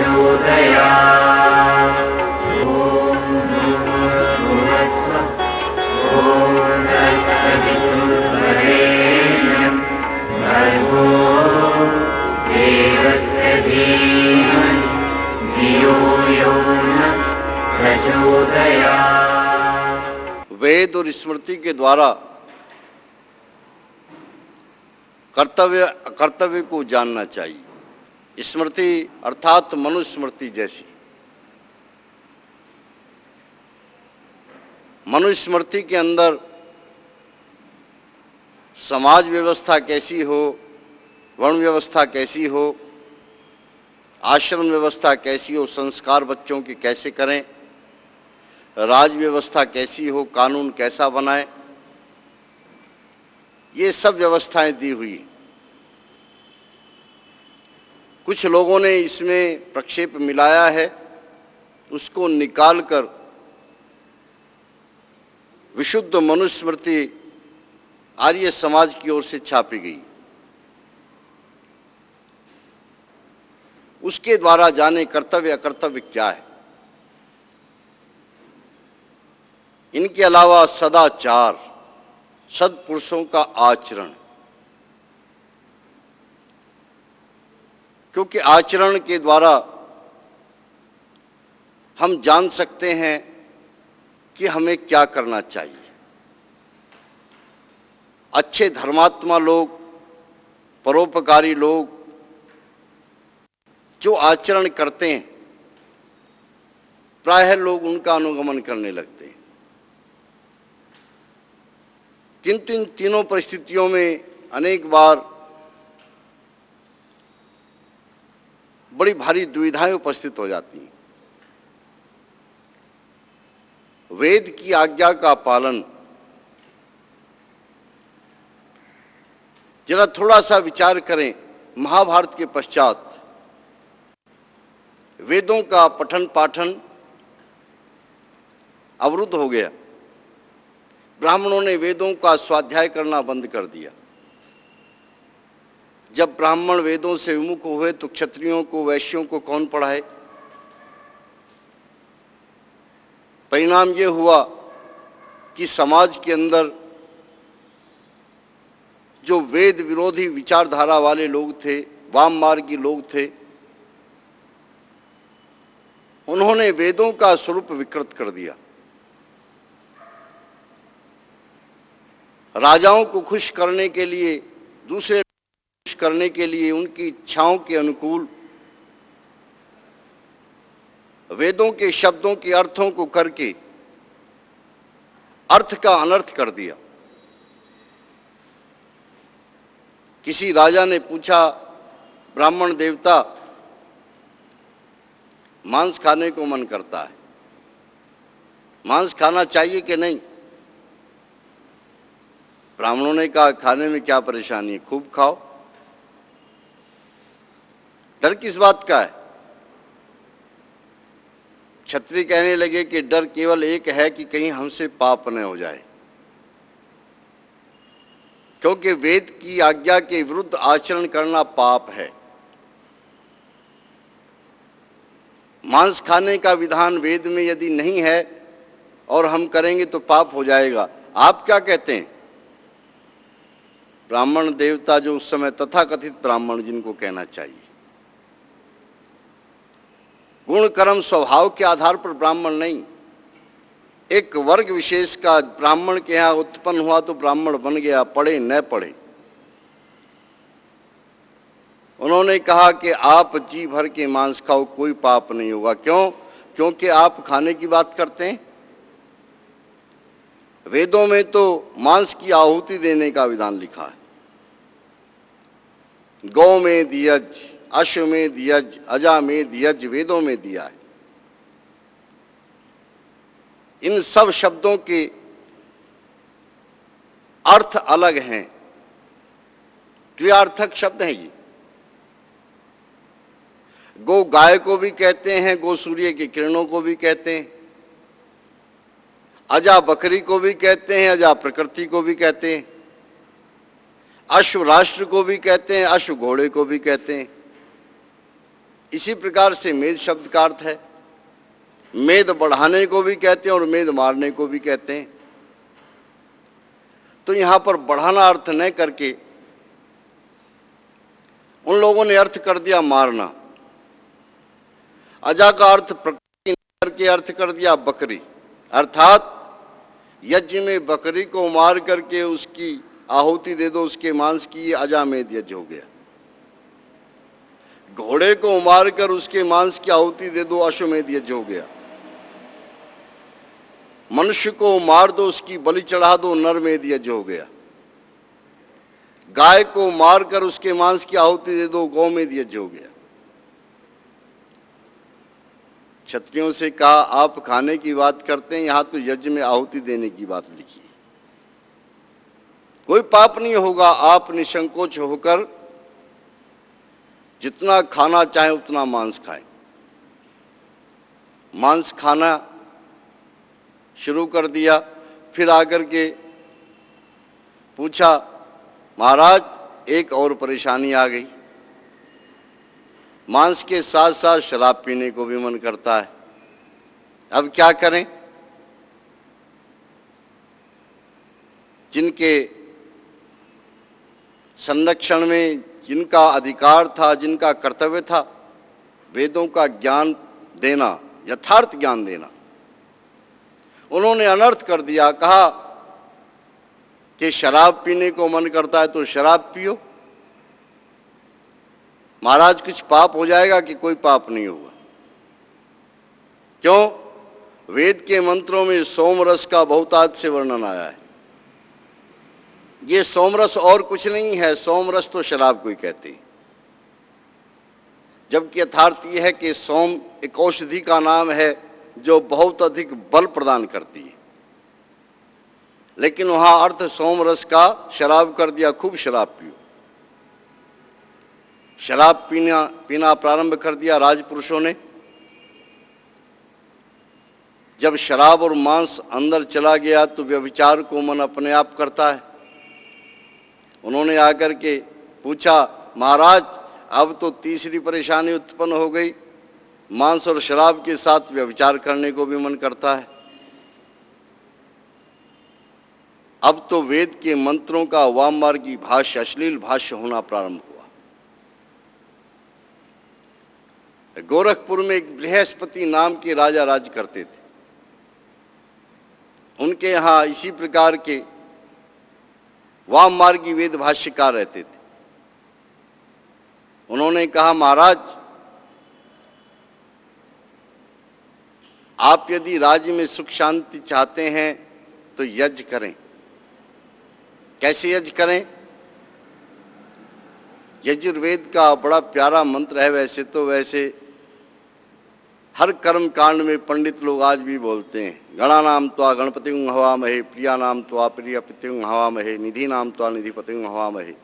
प्रचोदयात्। ॐ भूर्भुवस्सुवः। ॐ तत्सवितुर्वरेण्यं भर्गो देवस्य धीमहि धियो यो नः प्रचोदयात्। वेद और स्मृति के द्वारा कर्तव्य को जानना चाहिए। स्मृति अर्थात मनुस्मृति जैसी। मनुस्मृति के अंदर समाज व्यवस्था कैसी हो, वर्ण व्यवस्था कैसी हो, आश्रम व्यवस्था कैसी हो, संस्कार बच्चों के कैसे करें, राज व्यवस्था कैसी हो, कानून कैसा बनाए, ये सब व्यवस्थाएं दी हुई हैं। कुछ लोगों ने इसमें प्रक्षेप मिलाया है, उसको निकालकर विशुद्ध मनुस्मृति आर्य समाज की ओर से छापी गई। उसके द्वारा जाने कर्तव्य अकर्तव्य क्या है। इनके अलावा सदाचार, सद्पुरुषों का आचरण, क्योंकि आचरण के द्वारा हम जान सकते हैं कि हमें क्या करना चाहिए। अच्छे धर्मात्मा लोग, परोपकारी लोग जो आचरण करते हैं, प्रायः लोग उनका अनुगमन करने लगते हैं। किंतु इन तीनों परिस्थितियों में अनेक बार बड़ी भारी दुविधाएं उपस्थित हो जाती हैं। वेद की आज्ञा का पालन, जरा थोड़ा सा विचार करें। महाभारत के पश्चात वेदों का पठन पाठन अवरुद्ध हो गया। ब्राह्मणों ने वेदों का स्वाध्याय करना बंद कर दिया। जब ब्राह्मण वेदों से विमुख हुए तो क्षत्रियों को, वैश्यों को कौन पढ़ाए। परिणाम ये हुआ कि समाज के अंदर जो वेद विरोधी विचारधारा वाले लोग थे, वाम मार्गी लोग थे, उन्होंने वेदों का स्वरूप विकृत कर दिया। राजाओं को खुश करने के लिए, दूसरे खुश करने के लिए, उनकी इच्छाओं के अनुकूल वेदों के शब्दों के अर्थों को करके अर्थ का अनर्थ कर दिया। किसी राजा ने पूछा, ब्राह्मण देवता, मांस खाने को मन करता है, मांस खाना चाहिए कि नहीं। ब्राह्मणों ने कहा, खाने में क्या परेशानी है, खूब खाओ, डर किस बात का है। क्षत्रिय कहने लगे कि डर केवल एक है कि कहीं हमसे पाप न हो जाए, क्योंकि वेद की आज्ञा के विरुद्ध आचरण करना पाप है। मांस खाने का विधान वेद में यदि नहीं है और हम करेंगे तो पाप हो जाएगा। आप क्या कहते हैं? ब्राह्मण देवता जो उस समय तथाकथित ब्राह्मण जिनको कहना चाहिए, गुण कर्म स्वभाव के आधार पर ब्राह्मण नहीं, एक वर्ग विशेष का ब्राह्मण के यहाँ उत्पन्न हुआ तो ब्राह्मण बन गया, पढ़े न पढ़े। उन्होंने कहा कि आप जी भर के मांस खाओ, कोई पाप नहीं होगा। क्यों? क्योंकि आप खाने की बात करते हैं। वेदों में तो मांस की आहुति देने का विधान लिखा है। गौ में दियज, अश्व में दियज, अजा में दियज वेदों में दिया है। इन सब शब्दों के अर्थ अलग हैं, द्व्यार्थक शब्द हैं ये। गो गाय को भी कहते हैं, गो सूर्य की किरणों को भी कहते हैं, अजा बकरी को भी कहते हैं, अजा प्रकृति को भी कहते हैं, अश्व राष्ट्र को भी कहते हैं, अश्व घोड़े को भी कहते हैं। इसी प्रकार से मेद शब्द का अर्थ है, मेद बढ़ाने को भी कहते हैं और मेद मारने को भी कहते हैं। तो यहां पर बढ़ाना अर्थ न करके उन लोगों ने अर्थ कर दिया मारना। अजा का अर्थ प्रकृति करके अर्थ कर दिया बकरी, अर्थात यज्ञ में बकरी को मार करके उसकी आहुति दे दो उसके मांस की, ये अजामेद यज्ञ हो गया। घोड़े को मारकर उसके मांस की आहुति दे दो, अश्वमेध यज्ञ हो गया। मनुष्य को मार दो, उसकी बलि चढ़ा दो, नरमेध यज्ञ हो गया। गाय को मारकर उसके मांस की आहुति दे दो, गौमेध यज्ञ हो गया। क्षत्रियों से कहा आप खाने की बात करते हैं, यहां तो यज्ञ में आहुति देने की बात लिखी है। कोई पाप नहीं होगा, आप निसंकोच होकर जितना खाना चाहे उतना मांस खाएं। मांस खाना शुरू कर दिया, फिर आकर के पूछा महाराज एक और परेशानी आ गई, मांस के साथ साथ शराब पीने को भी मन करता है, अब क्या करें। जिनके संरक्षण में जिनका अधिकार था, जिनका कर्तव्य था वेदों का ज्ञान देना, यथार्थ ज्ञान देना, उन्होंने अनर्थ कर दिया। कहा कि शराब पीने को मन करता है तो शराब पियो। महाराज कुछ पाप हो जाएगा कि कोई पाप नहीं होगा। क्यों? वेद के मंत्रों में सोमरस का बहुतायत से वर्णन आया है। ये सोमरस और कुछ नहीं है, सोमरस तो शराब को ही कहते हैं। जबकि यथार्थ यह है कि सोम एक औषधि का नाम है जो बहुत अधिक बल प्रदान करती है, लेकिन वहां अर्थ सोमरस का शराब कर दिया, खूब शराब पियो। शराब पीना प्रारंभ कर दिया राजपुरुषों ने। जब शराब और मांस अंदर चला गया तो व्यभिचार को मन अपने आप करता है। उन्होंने आकर के पूछा महाराज अब तो तीसरी परेशानी उत्पन्न हो गई, मांस और शराब के साथ व्यभिचार करने को भी मन करता है। अब तो वेद के मंत्रों का वाममार्गी भाष्य, अश्लील भाष्य होना प्रारंभ हुआ। गोरखपुर में एक बृहस्पति नाम के राजा राज करते थे। उनके यहां इसी प्रकार के वाममार्गी वेद भाष्यकार रहते थे। उन्होंने कहा महाराज आप यदि राज्य में सुख शांति चाहते हैं तो यज्ञ करें। कैसे यज्ञ करें? यजुर्वेद का बड़ा प्यारा मंत्र है। वैसे तो हर कर्म कांड में पंडित लोग आज भी बोलते हैं, गणानाम त्वा गणपतिं हवामहे, प्रियानाम त्वा प्रियपतिं हवामहे, निधीनाम त्वा निधिपतिं हवामहे।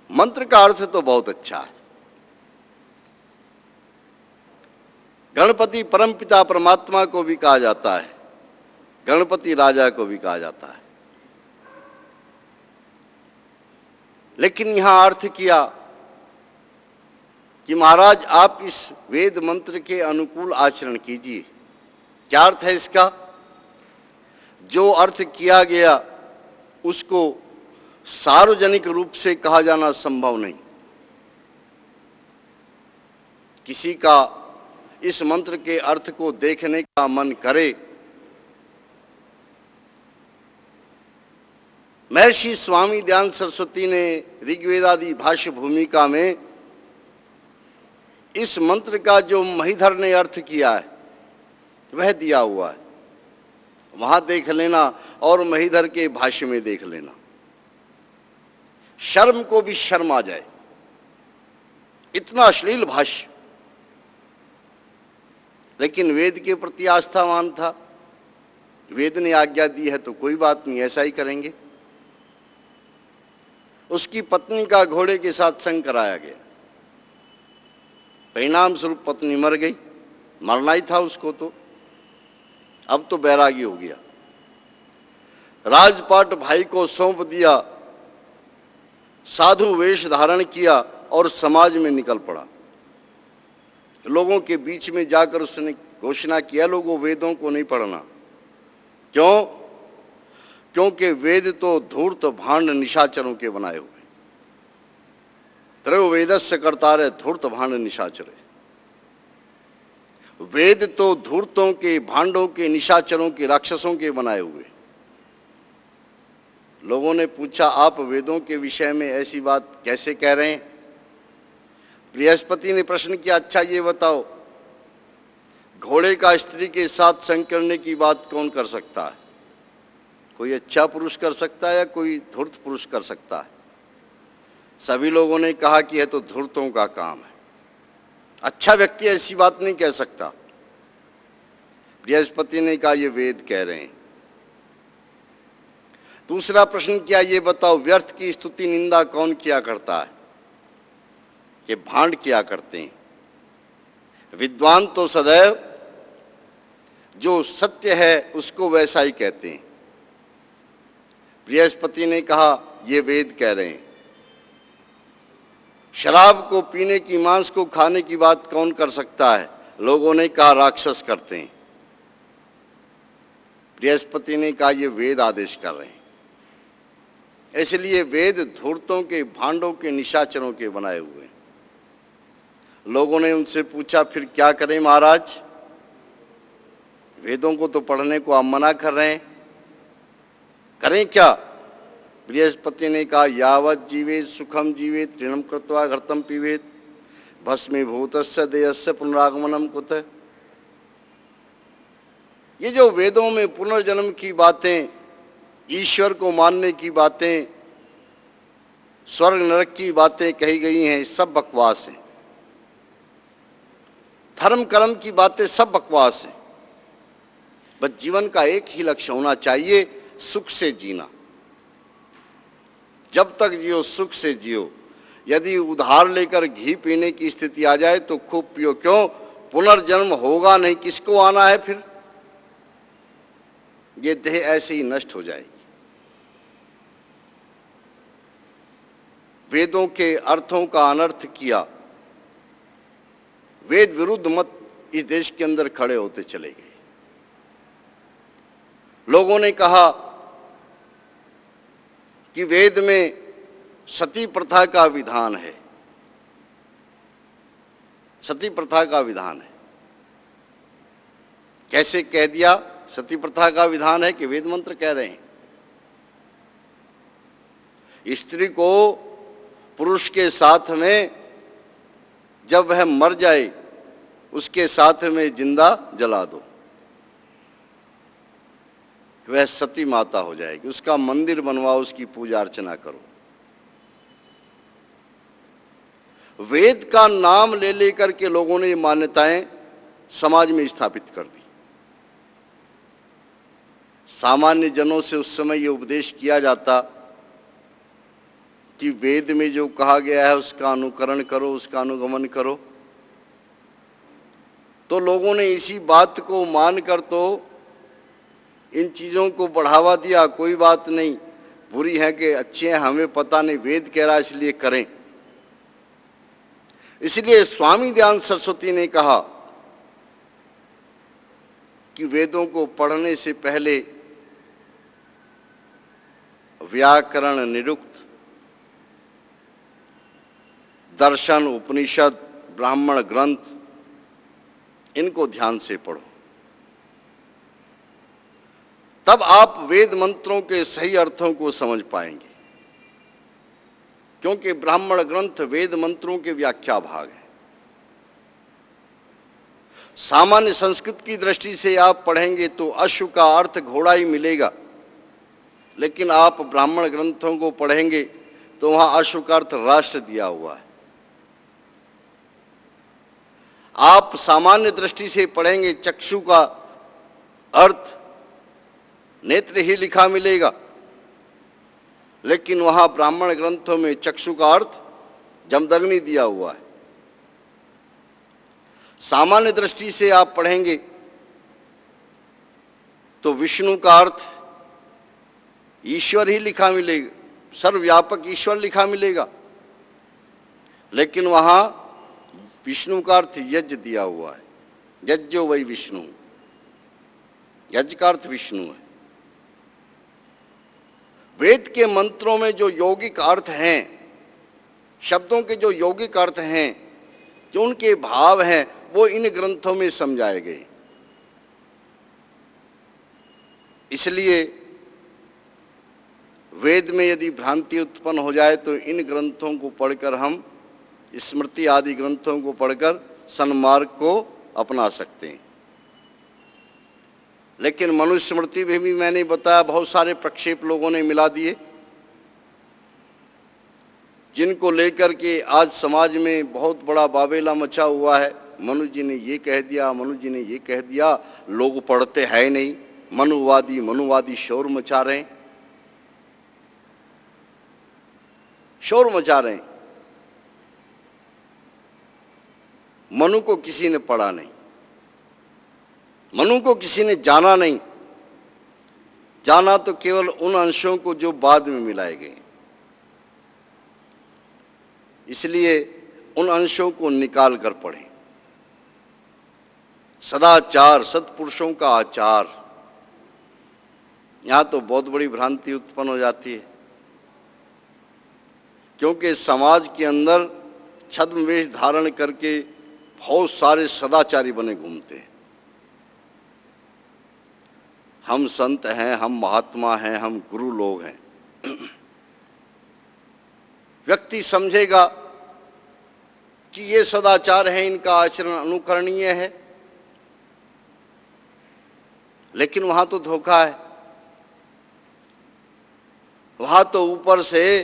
मंत्र का अर्थ तो बहुत अच्छा है। गणपति परमपिता परमात्मा को भी कहा जाता है, गणपति राजा को भी कहा जाता है। लेकिन यहां अर्थ किया कि महाराज आप इस वेद मंत्र के अनुकूल आचरण कीजिए। क्या अर्थ है इसका? जो अर्थ किया गया उसको सार्वजनिक रूप से कहा जाना संभव नहीं। किसी का इस मंत्र के अर्थ को देखने का मन करे। महर्षि स्वामी दयानंद सरस्वती ने ऋग्वेदादि भाष्य भूमिका में इस मंत्र का जो महीधर ने अर्थ किया है वह दिया हुआ है, वहां देख लेना और महीधर के भाष्य में देख लेना। शर्म को भी शर्म आ जाए, इतना अश्लील भाष्य। लेकिन वेद के प्रति आस्थावान था, वेद ने आज्ञा दी है तो कोई बात नहीं, ऐसा ही करेंगे। उसकी पत्नी का घोड़े के साथ संग कराया गया। परिणाम स्वरूप पत्नी मर गई। मरना ही था उसको तो, अब तो बैरागी हो गया। राजपाट भाई को सौंप दिया साधु वेश धारण किया और समाज में निकल पड़ा। लोगों के बीच में जाकर उसने घोषणा किया, लोगों वेदों को नहीं पढ़ना। क्यों? क्योंकि वेद तो धूर्त भांड निशाचरों के बनाए हुए। त्रयोवेदस्य कर्तारे धूर्त भांड निशाचरे। वेद तो धूर्तों के, भांडों के, निशाचरों के, राक्षसों के बनाए हुए। लोगों ने पूछा, आप वेदों के विषय में ऐसी बात कैसे कह रहे हैं? बृहस्पति ने प्रश्न किया, अच्छा ये बताओ, घोड़े का स्त्री के साथ संग करने की बात कौन कर सकता है? कोई अच्छा पुरुष कर सकता है या कोई धूर्त पुरुष कर सकता है? सभी लोगों ने कहा कि यह तो धूर्तों का काम है, अच्छा व्यक्ति ऐसी बात नहीं कह सकता। बृहस्पति ने कहा, ये वेद कह रहे हैं। दूसरा प्रश्न किया, ये बताओ, व्यर्थ की स्तुति निंदा कौन किया करता है? ये भांड किया करते हैं। विद्वान तो सदैव जो सत्य है उसको वैसा ही कहते हैं। बृहस्पति ने कहा, ये वेद कह रहे हैं। शराब को पीने की, मांस को खाने की बात कौन कर सकता है? लोगों ने कहा, राक्षस करते हैं। बृहस्पति ने कहा, ये वेद आदेश कर रहे हैं। इसलिए वेद धूर्तों के, भांडों के, निशाचरों के बनाए हुए। लोगों ने उनसे पूछा, फिर क्या करें महाराज? वेदों को तो पढ़ने को आप मना कर रहे हैं, करें क्या? बृहस्पति ने कहा, यावत जीवेत सुखम जीवेत तृणम कृत्वा घृतम पीवेत भस्मीभूतस्य देहस्य पुनरागमनम कुतः। ये जो वेदों में पुनर्जन्म की बातें, ईश्वर को मानने की बातें, स्वर्ग नरक की बातें कही गई हैं, सब बकवास हैं। धर्म कर्म की बातें सब बकवास हैं। बस जीवन का एक ही लक्ष्य होना चाहिए, सुख से जीना। जब तक जियो सुख से जियो। यदि उधार लेकर घी पीने की स्थिति आ जाए तो खूब पियो। क्यों? पुनर्जन्म होगा नहीं, किसको आना है फिर? ये देह ऐसे ही नष्ट हो जाएगी। वेदों के अर्थों का अनर्थ किया, वेद विरुद्ध मत इस देश के अंदर खड़े होते चले गए। लोगों ने कहा कि वेद में सती प्रथा का विधान है, सती प्रथा का विधान है। कैसे कह दिया सती प्रथा का विधान है? कि वेद मंत्र कह रहे हैं। स्त्री को पुरुष के साथ में जब वह मर जाए उसके साथ में जिंदा जला दो, वह सती माता हो जाएगी। उसका मंदिर बनवाओ, उसकी पूजा अर्चना करो। वेद का नाम ले लेकर के लोगों ने ये मान्यताएं समाज में स्थापित कर दी। सामान्य जनों से उस समय ये उपदेश किया जाता कि वेद में जो कहा गया है उसका अनुकरण करो, उसका अनुगमन करो। तो लोगों ने इसी बात को मानकर तो इन चीज़ों को बढ़ावा दिया। कोई बात नहीं, बुरी है कि अच्छी है, हमें पता नहीं, वेद कह रहा है इसलिए करें। इसलिए स्वामी दयानंद सरस्वती ने कहा कि वेदों को पढ़ने से पहले व्याकरण, निरुक्त, दर्शन, उपनिषद, ब्राह्मण ग्रंथ, इनको ध्यान से पढ़ो। तब आप वेद मंत्रों के सही अर्थों को समझ पाएंगे। क्योंकि ब्राह्मण ग्रंथ वेद मंत्रों के व्याख्या भाग है। सामान्य संस्कृत की दृष्टि से आप पढ़ेंगे तो अश्व का अर्थ घोड़ा ही मिलेगा, लेकिन आप ब्राह्मण ग्रंथों को पढ़ेंगे तो वहां अश्व का अर्थ राष्ट्र दिया हुआ है। आप सामान्य दृष्टि से पढ़ेंगे, चक्षु का अर्थ नेत्र ही लिखा मिलेगा, लेकिन वहां ब्राह्मण ग्रंथों में चक्षु का अर्थ जमदग्नि दिया हुआ है। सामान्य दृष्टि से आप पढ़ेंगे तो विष्णु का अर्थ ईश्वर ही लिखा मिलेगा, सर्वव्यापक ईश्वर लिखा मिलेगा, लेकिन वहां विष्णु का अर्थ यज्ञ दिया हुआ है। यज्ञो वही विष्णु, यज्ञ का अर्थ विष्णु है। वेद के मंत्रों में जो यौगिक अर्थ हैं, शब्दों के जो यौगिक अर्थ हैं, जो उनके भाव हैं, वो इन ग्रंथों में समझाए गए। इसलिए वेद में यदि भ्रांति उत्पन्न हो जाए तो इन ग्रंथों को पढ़कर, हम स्मृति आदि ग्रंथों को पढ़कर सन्मार्ग को अपना सकते हैं। लेकिन मनुस्मृति में भी मैंने बताया बहुत सारे प्रक्षेप लोगों ने मिला दिए, जिनको लेकर के आज समाज में बहुत बड़ा बाबेला मचा हुआ है। मनु जी ने ये कह दिया, मनु जी ने ये कह दिया, लोग पढ़ते हैं नहीं, मनुवादी शोर मचा रहे हैं, शोर मचा रहे हैं। मनु को किसी ने पढ़ा नहीं, मनु को किसी ने जाना नहीं, जाना तो केवल उन अंशों को जो बाद में मिलाए गए। इसलिए उन अंशों को निकाल कर पढ़ें। सदाचार, सत्पुरुषों का आचार, यहां तो बहुत बड़ी भ्रांति उत्पन्न हो जाती है, क्योंकि समाज के अंदर छद्म वेश धारण करके बहुत सारे सदाचारी बने घूमते हैं। हम संत हैं, हम महात्मा हैं, हम गुरु लोग हैं। व्यक्ति समझेगा कि ये सदाचार है, इनका आचरण अनुकरणीय है, लेकिन वहां तो धोखा है। वहां तो ऊपर से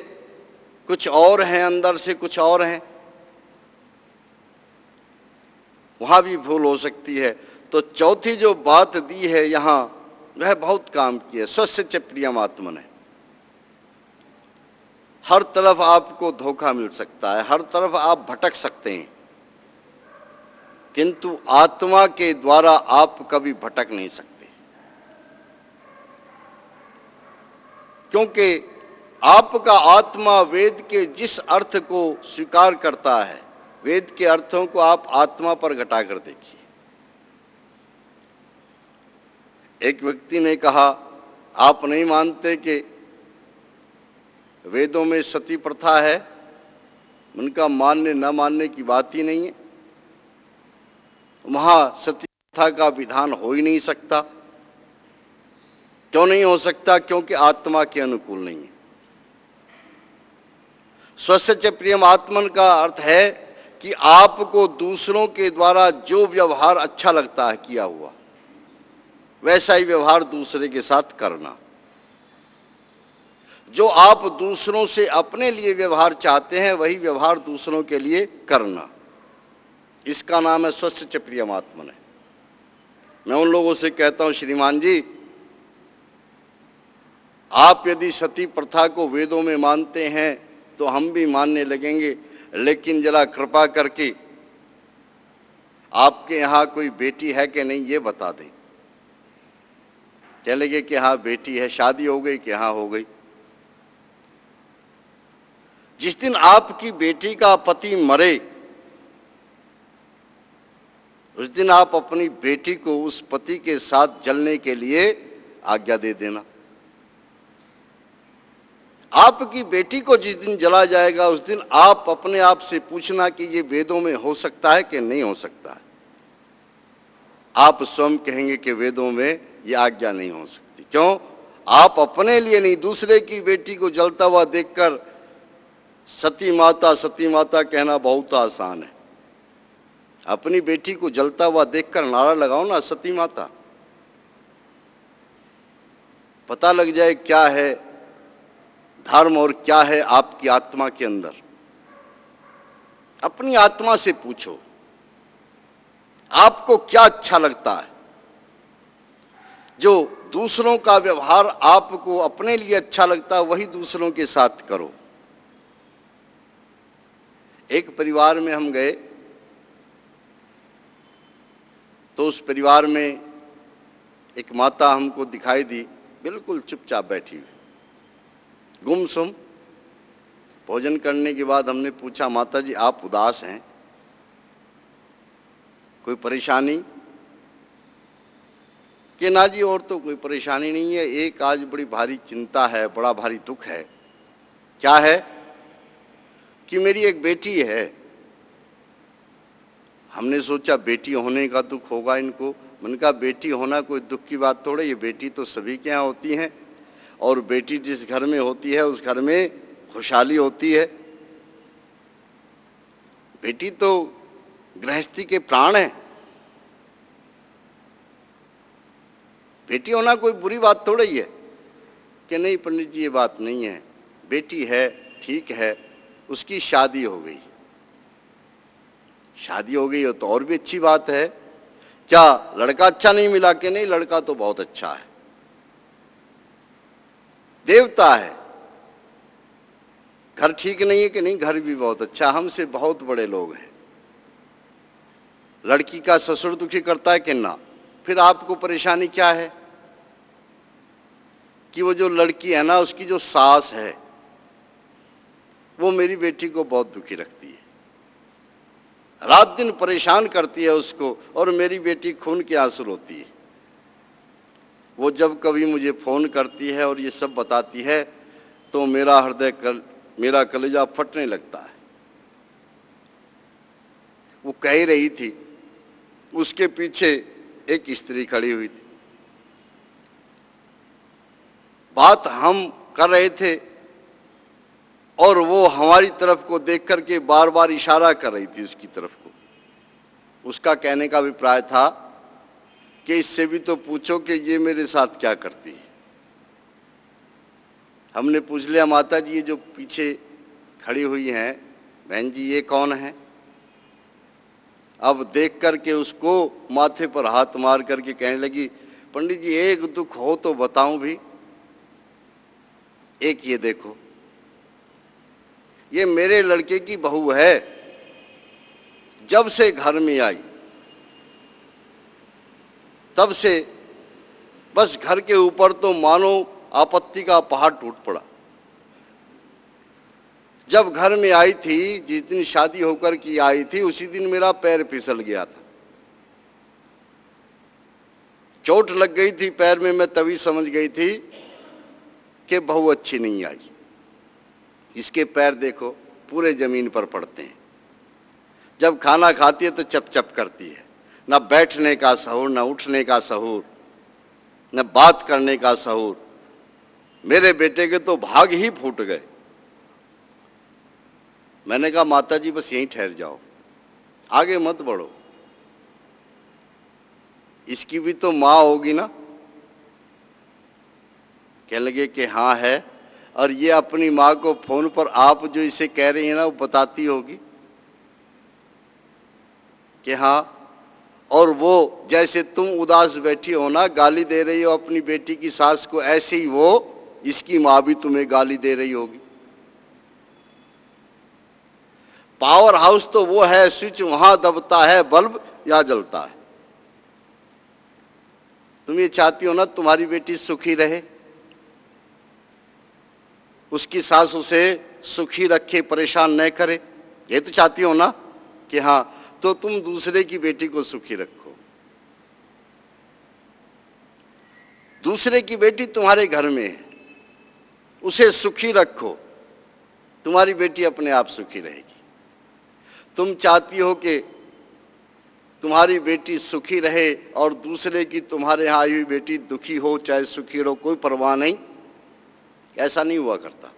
कुछ और हैं, अंदर से कुछ और हैं, वहां भी भूल हो सकती है। तो चौथी जो बात दी है यहां, वह बहुत काम की है। स्वस्य च प्रियम आत्मन है। हर तरफ आपको धोखा मिल सकता है, हर तरफ आप भटक सकते हैं, किंतु आत्मा के द्वारा आप कभी भटक नहीं सकते, क्योंकि आपका आत्मा वेद के जिस अर्थ को स्वीकार करता है, वेद के अर्थों को आप आत्मा पर घटा कर देखिए। एक व्यक्ति ने कहा, आप नहीं मानते कि वेदों में सती प्रथा है? उनका मानने न मानने की बात ही नहीं है, वहां सती प्रथा का विधान हो ही नहीं सकता। क्यों नहीं हो सकता? क्योंकि आत्मा के अनुकूल नहीं है। स्वस्य च प्रियम आत्मन का अर्थ है कि आपको दूसरों के द्वारा जो व्यवहार अच्छा लगता है किया हुआ, वैसा ही व्यवहार दूसरे के साथ करना। जो आप दूसरों से अपने लिए व्यवहार चाहते हैं, वही व्यवहार दूसरों के लिए करना, इसका नाम है स्वस्य च प्रियम आत्मन है। मैं उन लोगों से कहता हूं, श्रीमान जी, आप यदि सती प्रथा को वेदों में मानते हैं तो हम भी मानने लगेंगे, लेकिन जरा कृपा करके आपके यहाँ कोई बेटी है कि नहीं ये बता दें। चलेंगे कि हाँ बेटी है, शादी हो गई कि हाँ हो गई। जिस दिन आपकी बेटी का पति मरे, उस दिन आप अपनी बेटी को उस पति के साथ जलने के लिए आज्ञा दे देना। आपकी बेटी को जिस दिन जला जाएगा, उस दिन आप अपने आप से पूछना कि ये वेदों में हो सकता है कि नहीं हो सकता है। आप स्वयं कहेंगे कि वेदों में ये आज्ञा नहीं हो सकती। क्यों? आप अपने लिए नहीं, दूसरे की बेटी को जलता हुआ देखकर सती माता कहना बहुत आसान है। अपनी बेटी को जलता हुआ देखकर नारा लगाओ ना, सती माता, पता लग जाए क्या है धर्म और क्या है आपकी आत्मा के अंदर। अपनी आत्मा से पूछो, आपको क्या अच्छा लगता है। जो दूसरों का व्यवहार आपको अपने लिए अच्छा लगता है, वही दूसरों के साथ करो। एक परिवार में हम गए तो उस परिवार में एक माता हमको दिखाई दी, बिल्कुल चुपचाप बैठी हुई, गुमसुम, भोजन करने के बाद हमने पूछा, माता जी आप उदास हैं, कोई परेशानी? कि ना जी और तो कोई परेशानी नहीं है, एक आज बड़ी भारी चिंता है, बड़ा भारी दुख है। क्या है? कि मेरी एक बेटी है। हमने सोचा बेटी होने का दुख होगा इनको। मैंने कहा बेटी होना कोई दुख की बात थोड़े, ये बेटी तो सभी के यहाँ होती है, और बेटी जिस घर में होती है उस घर में खुशहाली होती है। बेटी तो गृहस्थी के प्राण है। बेटी होना कोई बुरी बात थोड़ा ही है। कि नहीं पंडित जी ये बात नहीं है, बेटी है, ठीक है, उसकी शादी हो गई। शादी हो गई हो तो और भी अच्छी बात है। क्या लड़का अच्छा नहीं मिला? कि नहीं, लड़का तो बहुत अच्छा है, देवता है। घर ठीक नहीं है? कि नहीं, घर भी बहुत अच्छा, हमसे बहुत बड़े लोग हैं। लड़की का ससुर दुखी करता है कि ना? फिर आपको परेशानी क्या है? कि वो जो लड़की है ना, उसकी जो सास है वो मेरी बेटी को बहुत दुखी रखती है, रात दिन परेशान करती है उसको, और मेरी बेटी खून के आंसू रोती है। वो जब कभी मुझे फोन करती है और ये सब बताती है तो मेरा कलेजा फटने लगता है। वो कह रही थी, उसके पीछे एक स्त्री खड़ी हुई थी, बात हम कर रहे थे और वो हमारी तरफ को देख करके बार बार इशारा कर रही थी उसकी तरफ को। उसका कहने का अभिप्राय था कि इससे भी तो पूछो कि ये मेरे साथ क्या करती है। हमने पूछ लिया, माता जी ये जो पीछे खड़ी हुई हैं बहन जी, ये कौन है? अब देख करके उसको माथे पर हाथ मार करके कहने लगी, पंडित जी एक दुख हो तो बताऊं भी। एक ये देखो, ये मेरे लड़के की बहू है। जब से घर में आई तब से बस घर के ऊपर तो मानो आपत्ति का पहाड़ टूट पड़ा। जब घर में आई थी, जिस दिन शादी होकर की आई थी, उसी दिन मेरा पैर फिसल गया था, चोट लग गई थी पैर में। मैं तभी समझ गई थी कि बहू अच्छी नहीं आई। इसके पैर देखो पूरे जमीन पर पड़ते हैं। जब खाना खाती है तो चप चप करती है, न बैठने का सहूर, न उठने का सहूर, न बात करने का सहूर। मेरे बेटे के तो भाग ही फूट गए। मैंने कहा माता जी बस यहीं ठहर जाओ, आगे मत बढ़ो, इसकी भी तो माँ होगी ना। कहने लगे कि हाँ है, और ये अपनी माँ को फोन पर आप जो इसे कह रही है ना वो बताती होगी कि हाँ। और वो जैसे तुम उदास बैठी हो ना, गाली दे रही हो अपनी बेटी की सास को, ऐसे ही वो इसकी माँ भी तुम्हें गाली दे रही होगी। पावर हाउस तो वो है, स्विच वहां दबता है बल्ब या जलता है। तुम ये चाहती हो ना तुम्हारी बेटी सुखी रहे, उसकी सास उसे सुखी रखे, परेशान न करे, ये तो चाहती हो ना कि हाँ। तो तुम दूसरे की बेटी को सुखी रखो। दूसरे की बेटी तुम्हारे घर में है, उसे सुखी रखो, तुम्हारी बेटी अपने आप सुखी रहेगी। तुम चाहती हो कि तुम्हारी बेटी सुखी रहे और दूसरे की तुम्हारे यहाँ आई हुई बेटी दुखी हो, चाहे सुखी रहो, कोई परवाह नहीं। ऐसा नहीं हुआ करता।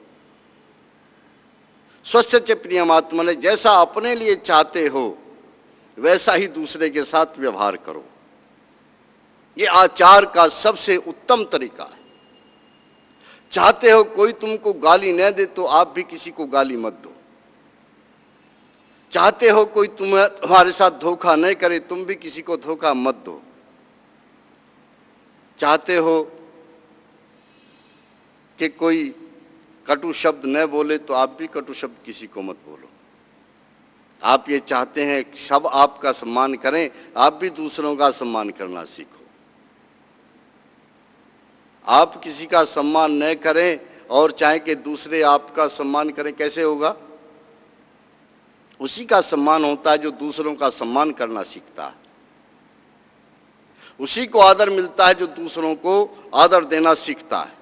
स्वस्य प्रियमात्मने, जैसा अपने लिए चाहते हो वैसा ही दूसरे के साथ व्यवहार करो। ये आचार का सबसे उत्तम तरीका है। चाहते हो कोई तुमको गाली न दे तो आप भी किसी को गाली मत दो। चाहते हो कोई तुम्हारे साथ धोखा नहीं करे, तुम भी किसी को धोखा मत दो। चाहते हो कि कोई कटु शब्द न बोले तो आप भी कटु शब्द किसी को मत बोलो। आप ये चाहते हैं सब आपका सम्मान करें, आप भी दूसरों का सम्मान करना सीखो। आप किसी का सम्मान न करें और चाहे कि दूसरे आपका सम्मान करें, कैसे होगा? उसी का सम्मान होता है जो दूसरों का सम्मान करना सीखता है। उसी को आदर मिलता है जो दूसरों को आदर देना सीखता है।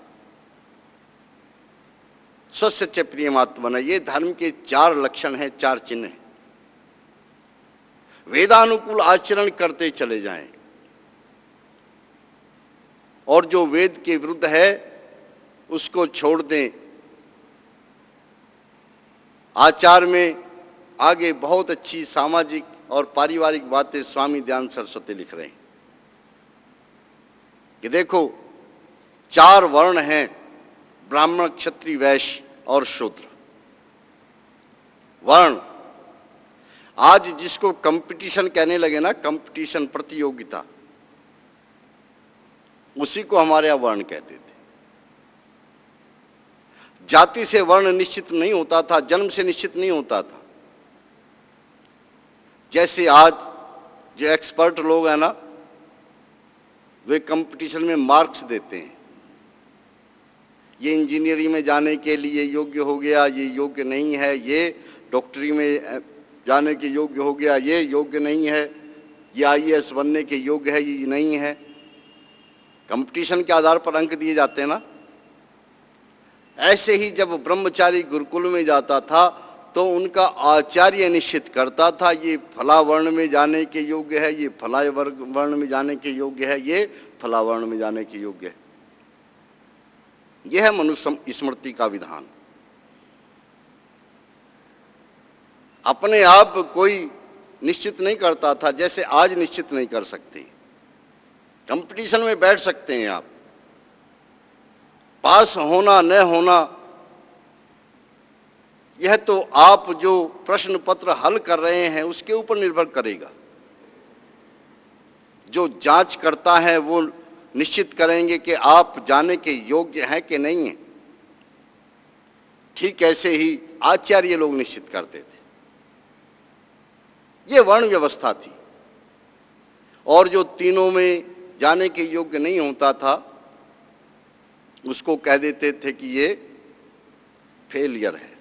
स्वस्य च प्रियमात्मना, ये धर्म के 4 लक्षण हैं, 4 चिन्ह हैं। वेदानुकूल आचरण करते चले जाएं और जो वेद के विरुद्ध है उसको छोड़ दें। आचार में आगे बहुत अच्छी सामाजिक और पारिवारिक बातें स्वामी दयानंद सरस्वती लिख रहे हैं कि देखो 4 वर्ण हैं, ब्राह्मण, क्षत्रिय, वैश्य और शूद्र। वर्ण, आज जिसको कंपटीशन कहने लगे ना, कंपटीशन, प्रतियोगिता, उसी को हमारे यहां वर्ण कहते थे। जाति से वर्ण निश्चित नहीं होता था, जन्म से निश्चित नहीं होता था। जैसे आज जो एक्सपर्ट लोग हैं ना, वे कंपटीशन में मार्क्स देते हैं, ये इंजीनियरिंग में जाने के लिए योग्य हो गया, ये योग्य नहीं है, ये डॉक्टरी में जाने के योग्य हो गया, ये योग्य नहीं है, ये आईएएस बनने के योग्य है, ये नहीं है। कंपटीशन के आधार पर अंक दिए जाते हैं ना। ऐसे ही जब ब्रह्मचारी गुरुकुल में जाता था तो उनका आचार्य निश्चित करता था, ये फला वर्ण में जाने के योग्य है, ये फला वर्ण में जाने के योग्य है, ये फला वर्ण में जाने के योग्य है। यह है मनुष्य स्मृति का विधान। अपने आप कोई निश्चित नहीं करता था, जैसे आज निश्चित नहीं कर सकते। कंपटीशन में बैठ सकते हैं आप, पास होना न होना यह तो आप जो प्रश्न पत्र हल कर रहे हैं उसके ऊपर निर्भर करेगा। जो जांच करता है वो निश्चित करेंगे कि आप जाने के योग्य हैं कि नहीं हैं। ठीक ऐसे ही आचार्य लोग निश्चित करते थे। ये वर्ण व्यवस्था थी। और जो तीनों में जाने के योग्य नहीं होता था उसको कह देते थे कि ये फेलियर है।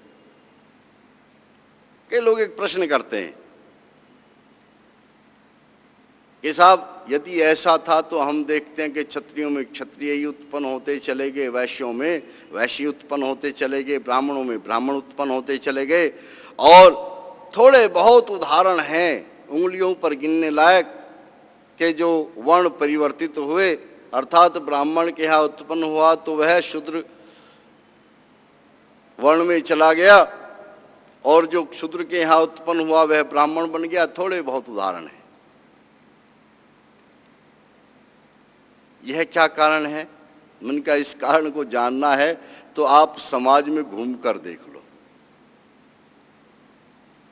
के लोग एक प्रश्न करते हैं कि साहब यदि ऐसा था तो हम देखते हैं कि क्षत्रियों में क्षत्रिय ही उत्पन्न होते चले गए, वैश्यों में वैश्य उत्पन्न होते चले गए, ब्राह्मणों में ब्राह्मण उत्पन्न होते चले गए, और थोड़े बहुत उदाहरण हैं उंगलियों पर गिनने लायक के जो वर्ण परिवर्तित हुए, अर्थात ब्राह्मण के यहाँ उत्पन्न हुआ तो वह शूद्र वर्ण में चला गया, और जो शूद्र के यहाँ उत्पन्न हुआ वह ब्राह्मण बन गया। थोड़े बहुत उदाहरण हैं। यह क्या कारण है? मन का इस कारण को जानना है तो आप समाज में घूमकर देख लो।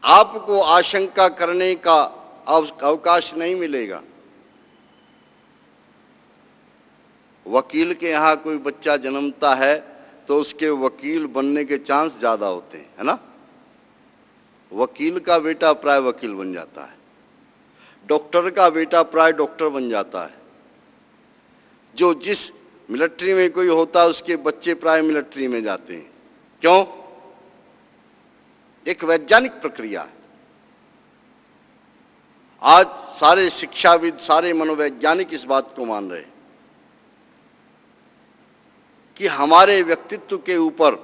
आपको आशंका करने का अवकाश नहीं मिलेगा। वकील के यहाँ कोई बच्चा जन्मता है तो उसके वकील बनने के चांस ज्यादा होते हैं, है ना। वकील का बेटा प्राय वकील बन जाता है, डॉक्टर का बेटा प्राय डॉक्टर बन जाता है। जो जिस मिलिट्री में कोई होता है उसके बच्चे प्राय मिलिट्री में जाते हैं। क्यों? एक वैज्ञानिक प्रक्रिया है। आज सारे शिक्षाविद, सारे मनोवैज्ञानिक इस बात को मान रहे हैं कि हमारे व्यक्तित्व के ऊपर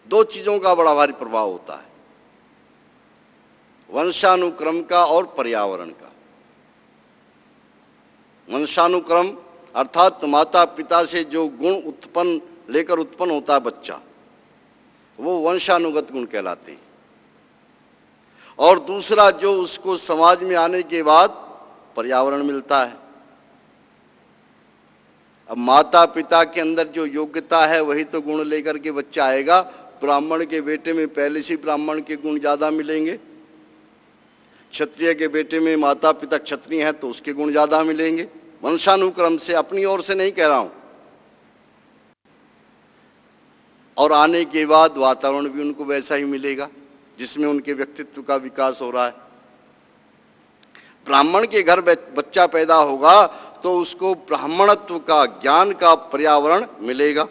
2 चीजों का बड़ा भारी प्रभाव होता है, वंशानुक्रम का और पर्यावरण का। वंशानुक्रम अर्थात माता पिता से जो गुण लेकर उत्पन्न होता है बच्चा, वो वंशानुगत गुण कहलाते हैं। और दूसरा जो उसको समाज में आने के बाद पर्यावरण मिलता है। अब माता पिता के अंदर जो योग्यता है वही तो गुण लेकर के बच्चा आएगा। ब्राह्मण के बेटे में पहले से ब्राह्मण के गुण ज्यादा मिलेंगे, क्षत्रिय के बेटे में माता पिता क्षत्रिय हैं तो उसके गुण ज्यादा मिलेंगे। वंशानुक्रम से, अपनी ओर से नहीं कह रहा हूं। और आने के बाद वातावरण भी उनको वैसा ही मिलेगा जिसमें उनके व्यक्तित्व का विकास हो रहा है। ब्राह्मण के घर बच्चा पैदा होगा तो उसको ब्राह्मणत्व का, ज्ञान का पर्यावरण मिलेगा।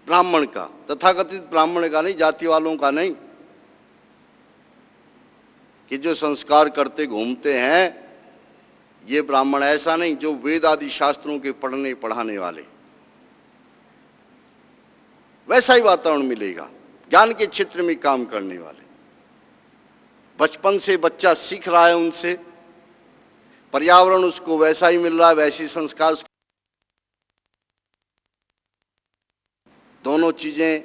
ब्राह्मण का, तथाकथित ब्राह्मण का नहीं, जाति वालों का नहीं, कि जो संस्कार करते घूमते हैं ये ब्राह्मण। ऐसा नहीं, जो वेद आदि शास्त्रों के पढ़ने पढ़ाने वाले, वैसा ही वातावरण मिलेगा। ज्ञान के क्षेत्र में काम करने वाले, बचपन से बच्चा सीख रहा है, उनसे पर्यावरण उसको वैसा ही मिल रहा है, वैसी संस्कार, दोनों चीजें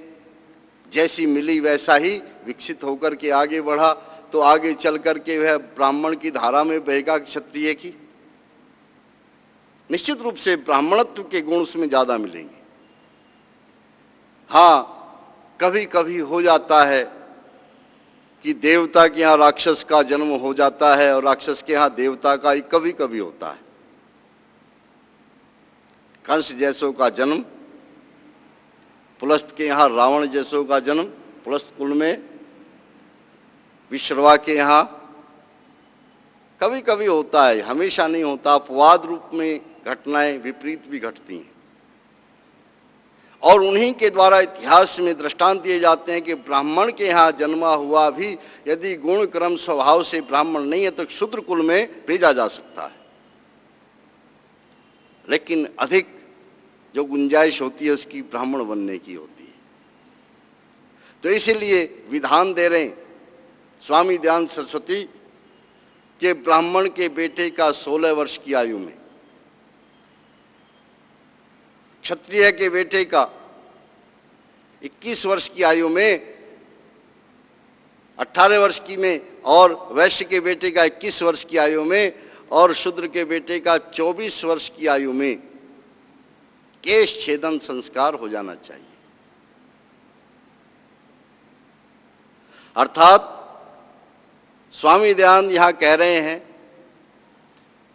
जैसी मिली वैसा ही विकसित होकर के आगे बढ़ा, तो आगे चल करके वह ब्राह्मण की धारा में बहेगा क्षत्रिय की। निश्चित रूप से ब्राह्मणत्व के गुण उसमें ज्यादा मिलेंगे। हाँ, कभी कभी हो जाता है कि देवता के यहाँ राक्षस का जन्म हो जाता है और राक्षस के यहाँ देवता का ही कभी कभी होता है। कंस जैसों का जन्म, पुलस्त के यहाँ रावण जैसों का जन्म, पुलस्त कुल में विश्रवा के यहाँ कभी कभी होता है, हमेशा नहीं होता। अपवाद रूप में घटनाएं विपरीत भी घटती हैं और उन्हीं के द्वारा इतिहास में दृष्टांत दिए जाते हैं कि ब्राह्मण के यहाँ जन्मा हुआ भी यदि गुण क्रम स्वभाव से ब्राह्मण नहीं है तो शूद्र कुल में भेजा जा सकता है, लेकिन अधिक जो गुंजाइश होती है उसकी ब्राह्मण बनने की होती है। तो इसीलिए विधान दे रहे हैं स्वामी दयानंद सरस्वती के ब्राह्मण के बेटे का 16 वर्ष की आयु में, क्षत्रिय के बेटे का 21 वर्ष की आयु में, 18 वर्ष की में, और वैश्य के बेटे का 21 वर्ष की आयु में, और शूद्र के बेटे का 24 वर्ष की आयु में केश छेदन संस्कार हो जाना चाहिए। अर्थात स्वामी दयानंद यहां कह रहे हैं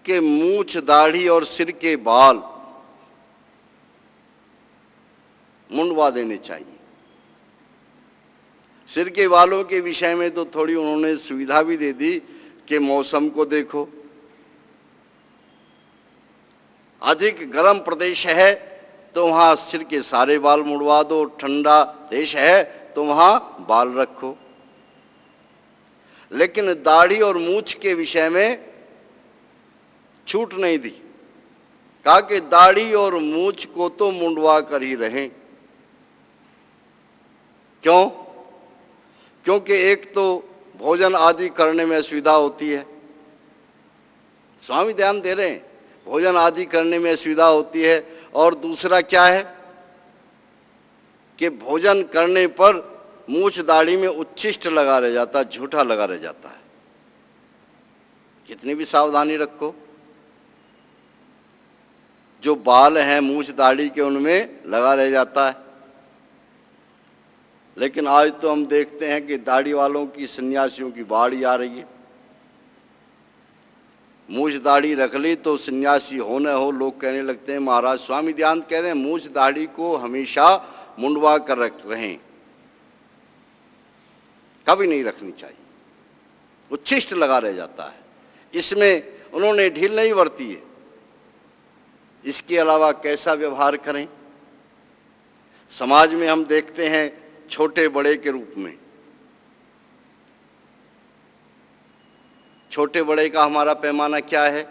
कि मूछ, दाढ़ी और सिर के बाल मुंडवा देने चाहिए। सिर के बालों के विषय में तो थोड़ी उन्होंने सुविधा भी दे दी कि मौसम को देखो, अधिक गर्म प्रदेश है तो वहां सिर के सारे बाल मुड़वा दो, ठंडा देश है तो वहां बाल रखो। लेकिन दाढ़ी और मूछ के विषय में छूट नहीं दी, कहा कि दाढ़ी और मूछ को तो मुंडवा कर ही रहें। क्यों? क्योंकि एक तो भोजन आदि करने में असुविधा होती है, स्वामी ध्यान दे रहे हैं, भोजन आदि करने में असुविधा होती है, और दूसरा क्या है कि भोजन करने पर मूछ दाढ़ी में उच्छिष्ट लगा रह जाता है, झूठा लगा रह जाता है। कितनी भी सावधानी रखो, जो बाल हैं मूछ दाढ़ी के उनमें लगा रह जाता है। लेकिन आज तो हम देखते हैं कि दाढ़ी वालों की, सन्यासियों की बाढ़ आ रही है। मूछ दाढ़ी रख ली तो सन्यासी हो न हो लोग कहने लगते हैं महाराज। स्वामी दयानंद कह रहे हैं मूछ दाढ़ी को हमेशा मुंडवा कर रख रहें, कभी नहीं रखनी चाहिए, उच्छिष्ट लगा रह जाता है। इसमें उन्होंने ढील नहीं बरती है। इसके अलावा कैसा व्यवहार करें? समाज में हम देखते हैं छोटे बड़े के रूप में, छोटे बड़े का हमारा पैमाना क्या है?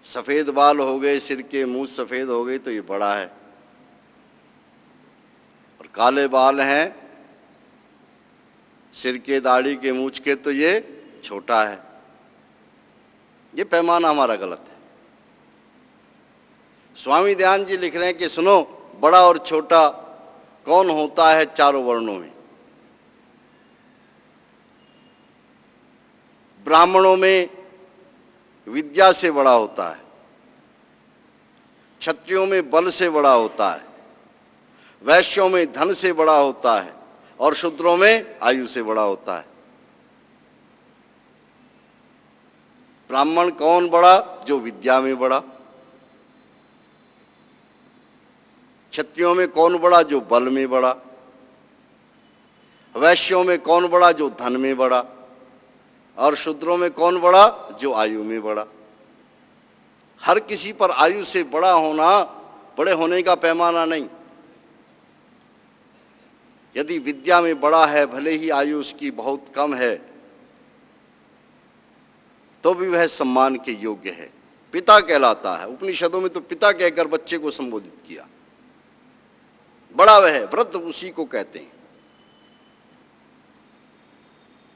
सफेद बाल हो गए सिर के, मुंह सफेद हो गए तो ये बड़ा है, और काले बाल हैं सिर के, दाढ़ी के, मूछ के तो ये छोटा है। ये पैमाना हमारा गलत है। स्वामी दयानंद जी लिख रहे हैं कि सुनो, बड़ा और छोटा कौन होता है चारों वर्णों में? ब्राह्मणों में विद्या से बड़ा होता है, क्षत्रियों में बल से बड़ा होता है, वैश्यों में धन से बड़ा होता है, और शूद्रों में आयु से बड़ा होता है। ब्राह्मण कौन बड़ा? जो विद्या में बड़ा। क्षत्रियों में कौन बड़ा? जो बल में बड़ा। वैश्यों में कौन बड़ा? जो धन में बड़ा। और शूद्रों में कौन बड़ा? जो आयु में बड़ा। हर किसी पर आयु से बड़ा होना बड़े होने का पैमाना नहीं। यदि विद्या में बड़ा है, भले ही आयु उसकी बहुत कम है, तो भी वह सम्मान के योग्य है, पिता कहलाता है। उपनिषदों में तो पिता कहकर बच्चे को संबोधित किया। बड़ा वह है, वृद्ध उसी को कहते हैं।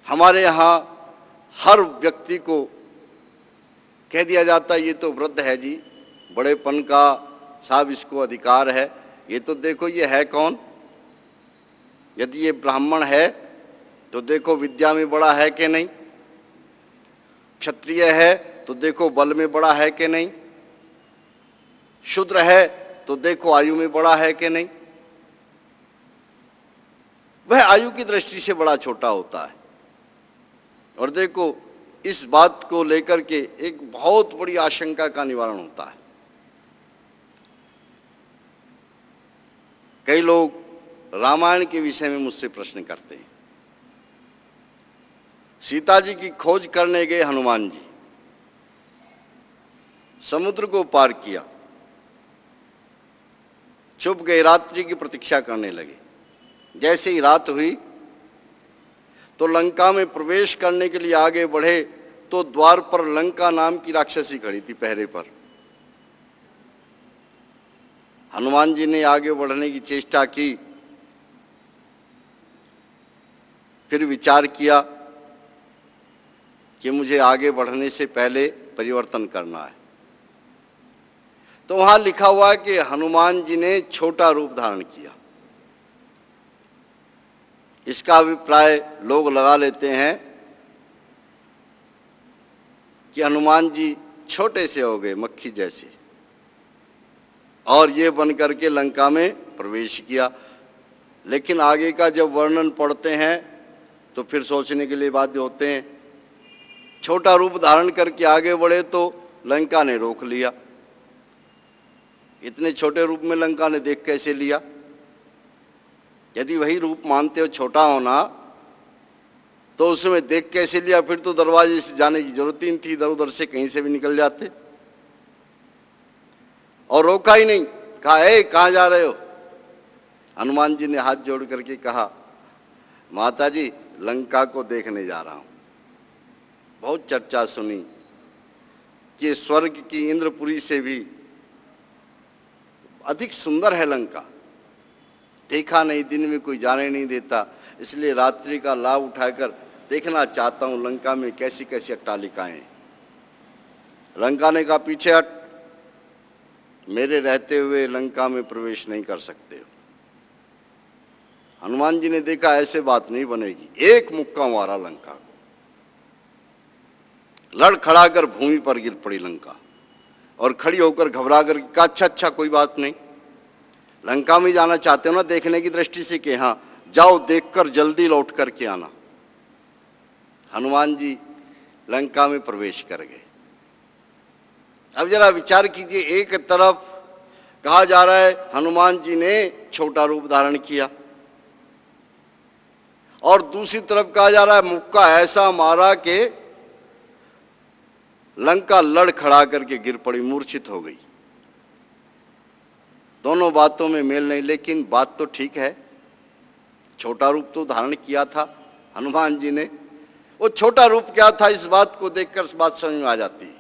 हमारे यहां हर व्यक्ति को कह दिया जाता है ये तो वृद्ध है जी, बड़ेपन का साहब इसको अधिकार है। ये तो देखो ये है कौन? यदि ये ब्राह्मण है तो देखो विद्या में बड़ा है कि नहीं, क्षत्रिय है तो देखो बल में बड़ा है कि नहीं, शूद्र है तो देखो आयु में बड़ा है कि नहीं। वह आयु की दृष्टि से बड़ा छोटा होता है। और देखो इस बात को लेकर के एक बहुत बड़ी आशंका का निवारण होता है। कई लोग रामायण के विषय में मुझसे प्रश्न करते हैं। सीता जी की खोज करने गए हनुमान जी, समुद्र को पार किया, चुप गए, रात्रि की प्रतीक्षा करने लगे। जैसे ही रात हुई तो लंका में प्रवेश करने के लिए आगे बढ़े तो द्वार पर लंका नाम की राक्षसी खड़ी थी पहरे पर। हनुमान जी ने आगे बढ़ने की चेष्टा की, फिर विचार किया कि मुझे आगे बढ़ने से पहले परिवर्तन करना है। तो वहां लिखा हुआ है कि हनुमान जी ने छोटा रूप धारण किया। इसका अभिप्राय लोग लगा लेते हैं कि हनुमान जी छोटे से हो गए, मक्खी जैसे, और ये बन करके लंका में प्रवेश किया। लेकिन आगे का जब वर्णन पढ़ते हैं तो फिर सोचने के लिए बाध्य होते हैं। छोटा रूप धारण करके आगे बढ़े तो लंका ने रोक लिया। इतने छोटे रूप में लंका ने देख कैसे लिया? यदि वही रूप मानते हो छोटा होना, तो उसमें देख कैसे लिया? फिर तो दरवाजे से जाने की जरूरत ही नहीं थी, इधर उधर से कहीं से भी निकल जाते। और रोका ही नहीं, कहा ए कहाँ जा रहे हो? हनुमान जी ने हाथ जोड़ करके कहा माता जी लंका को देखने जा रहा हूं। बहुत चर्चा सुनी कि स्वर्ग की इंद्रपुरी से भी अधिक सुंदर है लंका। देखा नहीं, दिन में कोई जाने नहीं देता, इसलिए रात्रि का लाभ उठाकर देखना चाहता हूं लंका में कैसी कैसी अट्टालिकाएं हैं। लंका ने कहा पीछे हट, मेरे रहते हुए लंका में प्रवेश नहीं कर सकते हो। हनुमान जी ने देखा ऐसे बात नहीं बनेगी, एक मुक्का मारा लंका को, लड़खड़ा कर भूमि पर गिर पड़ी लंका। और खड़ी होकर घबरा कर कहा अच्छा कोई बात नहीं, लंका में जाना चाहते हो ना देखने की दृष्टि से, कि हाँ जाओ देखकर जल्दी लौट कर के आना। हनुमान जी लंका में प्रवेश कर गए। अब जरा विचार कीजिए, एक तरफ कहा जा रहा है हनुमान जी ने छोटा रूप धारण किया, और दूसरी तरफ कहा जा रहा है मुक्का ऐसा मारा कि लंका लड़खड़ा करके गिर पड़ी, मूर्छित हो गई। दोनों बातों में मेल नहीं, लेकिन बात तो ठीक है। छोटा रूप तो धारण किया था हनुमान जी ने। वो छोटा रूप क्या था, इस बात को देखकर बात समझ में आ जाती है।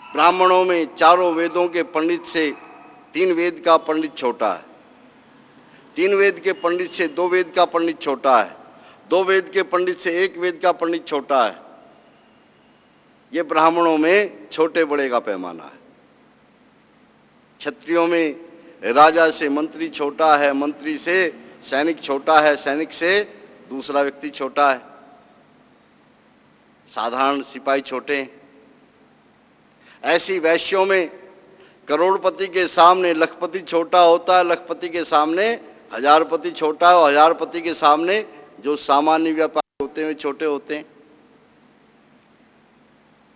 ब्राह्मणों में चारों वेदों के पंडित से 3 वेद का पंडित छोटा है, 3 वेद के पंडित से 2 वेद का पंडित छोटा है, 2 वेद के पंडित से 1 वेद का पंडित छोटा है। ये ब्राह्मणों में छोटे बड़े का पैमाना है। क्षत्रियों में राजा से मंत्री छोटा है, मंत्री से सैनिक छोटा है, सैनिक से दूसरा व्यक्ति छोटा है, साधारण सिपाही छोटे हैं। ऐसी वैश्यों में करोड़पति के सामने लखपति छोटा होता है, लखपति के सामने हजारपति छोटा है, और हजारपति के सामने जो सामान्य व्यापारी होते हैं छोटे होते हैं।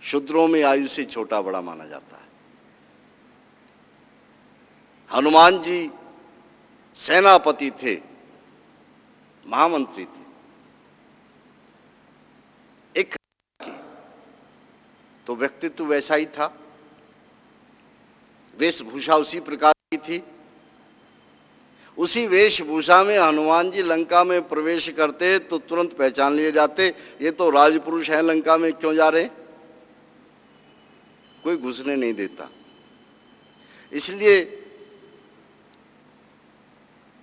शूद्रों में आयु से छोटा बड़ा माना जाता है। हनुमान जी सेनापति थे, महामंत्री थे, तो व्यक्तित्व वैसा ही था, वेशभूषा उसी प्रकार की थी। उसी वेशभूषा में हनुमान जी लंका में प्रवेश करते तो तुरंत पहचान लिए जाते, ये तो राजपुरुष हैं, लंका में क्यों जा रहे, कोई घुसने नहीं देता। इसलिए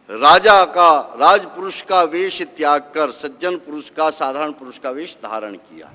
राजा का, राजपुरुष का वेश त्याग कर सज्जन पुरुष का, साधारण पुरुष का वेश धारण किया।